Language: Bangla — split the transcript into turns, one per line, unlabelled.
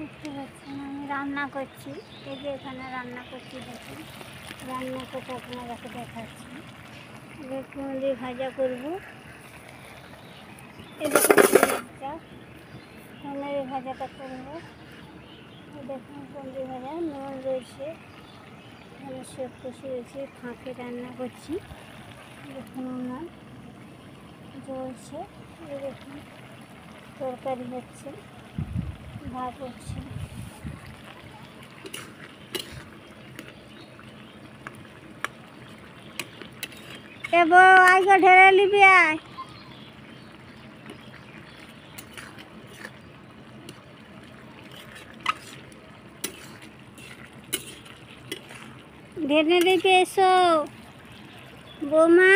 দেখতে পাচ্ছেন আমি রান্না করছি, এই যে এখানে রান্না করছি, দেখুন রান্না করতে আপনাদেরকে দেখাচ্ছি। এবার কুঁদরি ভাজা করবো, এই দেখুন কুঁদরি ভাজাটা করবো। দেখুন কুঁদরি ভাজা, নুন রয়েছে, এখানে সব কষি রয়েছে, ফাঁকে রান্না করছি। দেখুন উনান জ্বলছে, এই দেখুন তরকারি হচ্ছে, ভাত হচ্ছে। এ বউ আগে ঢেলে নিবি, আয় ঢেলে দিতে এসো বৌমা।